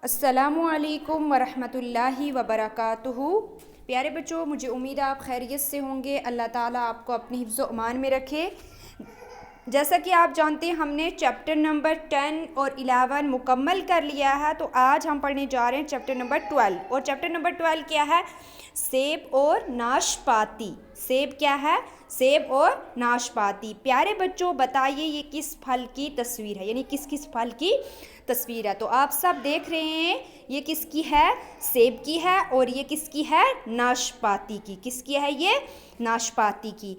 अस्सलामुअलैकुम वरहमतुल्लाहि वबरकातुहू। प्यारे बच्चों, मुझे उम्मीद है आप खैरियत से होंगे। अल्लाह ताला आपको अपनी हिफ्ज़ व अमान में रखे। जैसा कि आप जानते हैं, हमने चैप्टर नंबर 10 और 11 मुकम्मल कर लिया है। तो आज हम पढ़ने जा रहे हैं चैप्टर नंबर 12। और चैप्टर नंबर 12 क्या है? सेब और नाशपाती। सेब क्या है? सेब और नाशपाती। प्यारे बच्चों, बताइए ये किस फल की तस्वीर है, यानी किस किस फल की तस्वीर है। तो आप सब देख रहे हैं, ये किसकी है? सेब की है। और ये किसकी है? नाशपाती की। किसकी है ये? नाशपाती की।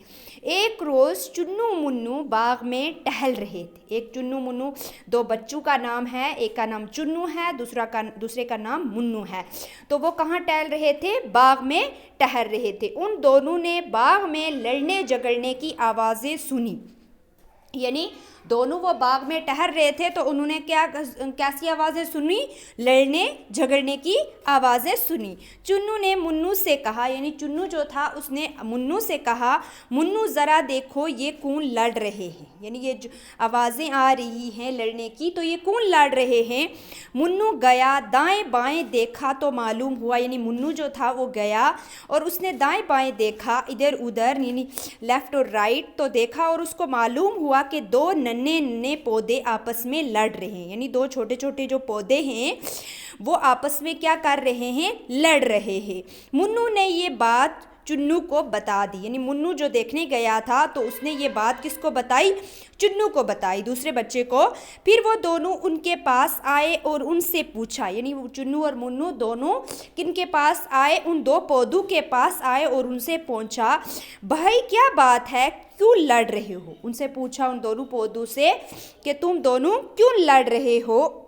एक रोज़ चुन्नू मुन्नू बाग में टहल रहे थे। एक चुन्नू मुन्नू, दो बच्चों का नाम है, एक का नाम चुन्नू है, दूसरे का नाम मुन्नू है। तो वो कहाँ टहल रहे थे? बाग में टहल रहे थे। उन दोनों ने बाग में लड़ने झगड़ने की आवाज़ें सुनी। यानी दोनों वो बाग में टहल रहे थे तो उन्होंने कैसी आवाज़ें सुनी? लड़ने झगड़ने की आवाज़ें सुनी। चुन्नू ने मुन्नू से कहा, यानी चुन्नू जो था उसने मुन्नू से कहा, मुन्नू ज़रा देखो ये कौन लड़ रहे हैं। यानी ये जो आवाज़ें आ रही हैं लड़ने की, तो ये कौन लड़ रहे हैं? मुन्नू गया, दाएं बाएं देखा तो मालूम हुआ, यानी मुन्नू जो था वो गया और उसने दाएं बाएं देखा, इधर उधर, यानी लेफ़्ट और राइट, तो देखा और उसको मालूम हुआ कि दो नन्हे नन्हे पौधे आपस में लड़ रहे हैं। यानी दो छोटे छोटे जो पौधे हैं वो आपस में क्या कर रहे हैं? लड़ रहे हैं। मुन्नू ने ये बात चुन्नू को बता दी। यानी मुन्नू जो देखने गया था तो उसने ये बात किसको बताई? चुन्नू को बताई, दूसरे बच्चे को। फिर वो दोनों उनके पास आए और उनसे पूछा, यानी चुन्नू और मुन्नू दोनों किनके पास आए? उन दो पौधों के पास आए और उनसे पूछा, भाई क्या बात है, क्यों लड़ रहे हो? उनसे पूछा उन दोनों पौधों से कि तुम दोनों क्यों लड़ रहे हो?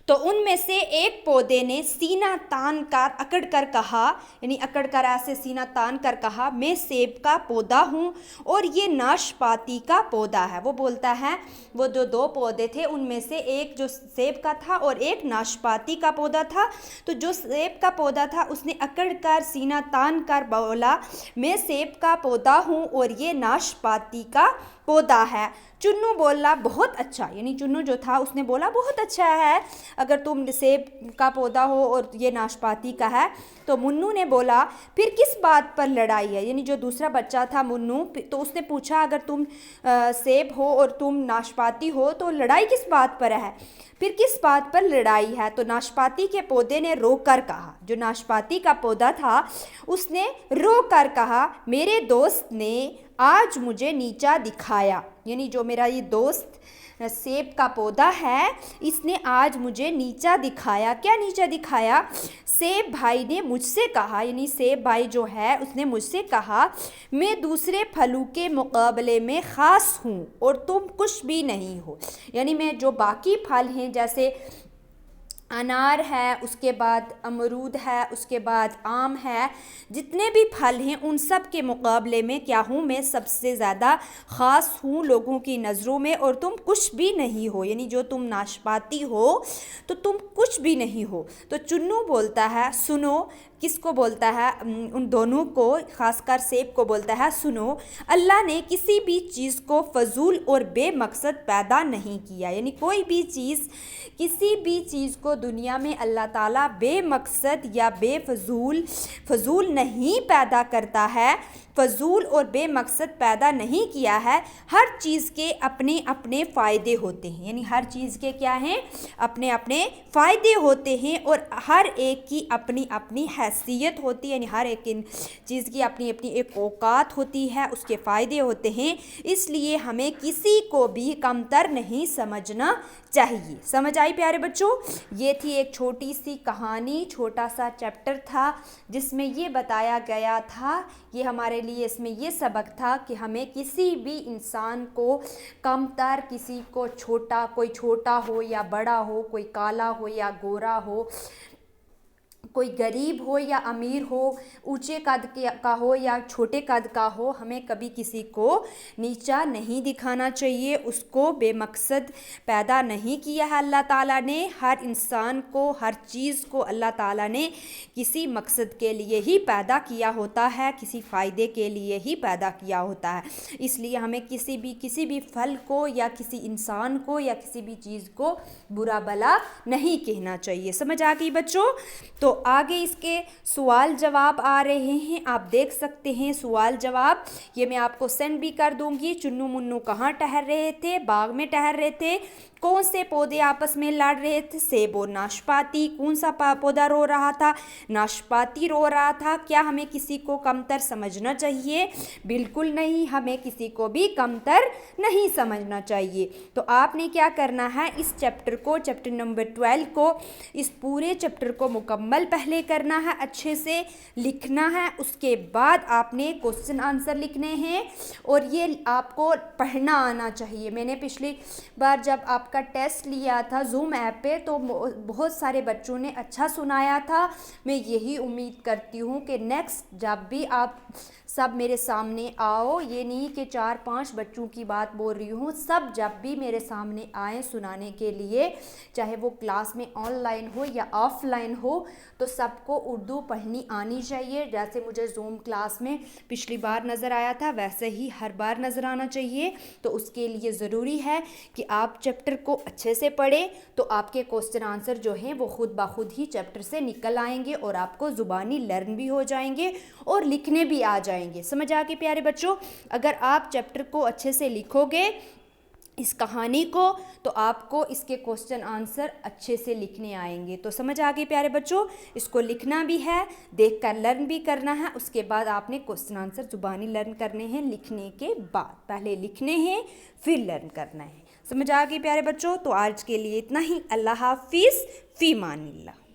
तो उनमें से एक पौधे ने सीना तान कर अकड़ कर कहा, यानी अकड़ कर ऐसे सीना तान कर कहा, मैं सेब का पौधा हूँ और ये नाशपाती का पौधा है। वो बोलता है, वो जो दो पौधे थे उनमें से एक जो सेब का था और एक नाशपाती का पौधा था। तो जो सेब का पौधा था उसने अकड़ कर सीना तान कर बोला, मैं सेब का पौधा हूँ और ये नाशपाती का पौधा है। चुन्नू बोला, बहुत अच्छा। यानी चुन्नू जो था उसने बोला, बहुत अच्छा है अगर तुम सेब का पौधा हो और ये नाशपाती का है। तो मुन्नू ने बोला, फिर किस बात पर लड़ाई है? यानी जो दूसरा बच्चा था मुन्नू, तो उसने पूछा, अगर तुम सेब हो और तुम नाशपाती हो तो लड़ाई किस बात पर है? फिर किस बात पर लड़ाई है? तो नाशपाती के पौधे ने रो कर कहा, जो नाशपाती का पौधा था उसने रो कर कहा, मेरे दोस्त ने आज मुझे नीचा दिखाया। यानी जो मेरा ये दोस्त सेब का पौधा है इसने आज मुझे नीचा दिखाया। क्या नीचा दिखाया? सेब भाई ने मुझसे कहा, यानी सेब भाई जो है उसने मुझसे कहा, मैं दूसरे फलों के मुकाबले में ख़ास हूँ और तुम कुछ भी नहीं हो। यानी मैं जो बाकी फल हैं जैसे अनार है, उसके बाद अमरूद है, उसके बाद आम है, जितने भी फल हैं उन सब के मुकाबले में क्या हूँ? मैं सबसे ज़्यादा ख़ास हूँ लोगों की नज़रों में और तुम कुछ भी नहीं हो। यानी जो तुम नाशपाती हो तो तुम कुछ भी नहीं हो। तो चुन्नू बोलता है, सुनो। किसको बोलता है? उन दोनों को, खासकर सेब को बोलता है, सुनो, अल्लाह ने किसी भी चीज़ को फजूल और बेमकसद पैदा नहीं किया। यानी कोई भी चीज़, किसी भी चीज़ को दुनिया में अल्लाह ताला बेमकसद या फजूल नहीं पैदा करता है, फजूल और बेमकसद पैदा नहीं किया है। हर चीज़ के अपने अपने फ़ायदे होते हैं। यानी हर चीज़ के क्या हैं? अपने अपने फ़ायदे होते हैं और हर एक की अपनी अपनी हैसियत होती है। यानी हर एक चीज़ की अपनी अपनी एक औकात होती है, उसके फ़ायदे होते हैं। इसलिए हमें किसी को भी कमतर नहीं समझना चाहिए। समझ आई प्यारे बच्चों? ये थी एक छोटी सी कहानी, छोटा सा चैप्टर था जिसमें ये बताया गया था, ये हमारे लिए इसमें ये सबक था कि हमें किसी भी इंसान को कमतर, किसी को छोटा, कोई छोटा हो या बड़ा हो, कोई काला हो या गोरा हो, कोई गरीब हो या अमीर हो, ऊंचे कद का हो या छोटे कद का हो, हमें कभी किसी को नीचा नहीं दिखाना चाहिए। उसको बेमकसद पैदा नहीं किया है अल्लाह ताला ने। हर इंसान को, हर चीज़ को अल्लाह ताला ने किसी मकसद के लिए ही पैदा किया होता है, किसी फ़ायदे के लिए ही पैदा किया होता है। इसलिए हमें किसी भी फल को या किसी इंसान को या किसी भी चीज़ को बुरा भला नहीं कहना चाहिए। समझ आ गई बच्चों? तो आगे इसके सवाल जवाब आ रहे हैं, आप देख सकते हैं सवाल जवाब। ये मैं आपको सेंड भी कर दूंगी। चुन्नू मुन्नू कहाँ टहल रहे थे? बाग में टहल रहे थे। कौन से पौधे आपस में लड़ रहे थे? सेब और नाशपाती। कौन सा पौधा रो रहा था? नाशपाती रो रहा था। क्या हमें किसी को कमतर समझना चाहिए? बिल्कुल नहीं, हमें किसी को भी कमतर नहीं समझना चाहिए। तो आपने क्या करना है, इस चैप्टर को, चैप्टर नंबर 12 को, इस पूरे चैप्टर को मुकम्मल पहले करना है, अच्छे से लिखना है। उसके बाद आपने क्वेश्चन आंसर लिखने हैं और ये आपको पढ़ना आना चाहिए। मैंने पिछली बार जब आपका टेस्ट लिया था जूम ऐप पे तो बहुत सारे बच्चों ने अच्छा सुनाया था। मैं यही उम्मीद करती हूँ कि नेक्स्ट जब भी आप सब मेरे सामने आओ, ये नहीं कि 4-5 बच्चों की बात बोल रही हूँ, सब जब भी मेरे सामने आए सुनाने के लिए, चाहे वो क्लास में ऑनलाइन हो या ऑफलाइन हो, तो सबको उर्दू पढ़नी आनी चाहिए। जैसे मुझे जूम क्लास में पिछली बार नज़र आया था वैसे ही हर बार नज़र आना चाहिए। तो उसके लिए ज़रूरी है कि आप चैप्टर को अच्छे से पढ़ें, तो आपके क्वेश्चन आंसर जो हैं वो खुद ब खुद ही चैप्टर से निकल आएंगे और आपको ज़ुबानी लर्न भी हो जाएंगे और लिखने भी आ जाएंगे। समझ आ गए प्यारे बच्चों? अगर आप चैप्टर को अच्छे से लिखोगे, इस कहानी को, तो आपको इसके क्वेश्चन आंसर अच्छे से लिखने आएंगे। तो समझ आ गई प्यारे बच्चों? इसको लिखना भी है, देख कर लर्न भी करना है। उसके बाद आपने क्वेश्चन आंसर ज़ुबानी लर्न करने हैं लिखने के बाद। पहले लिखने हैं फिर लर्न करना है। समझ आ गई प्यारे बच्चों? तो आज के लिए इतना ही। अल्लाह हाफिज़, फ़ी मानिल्लाह।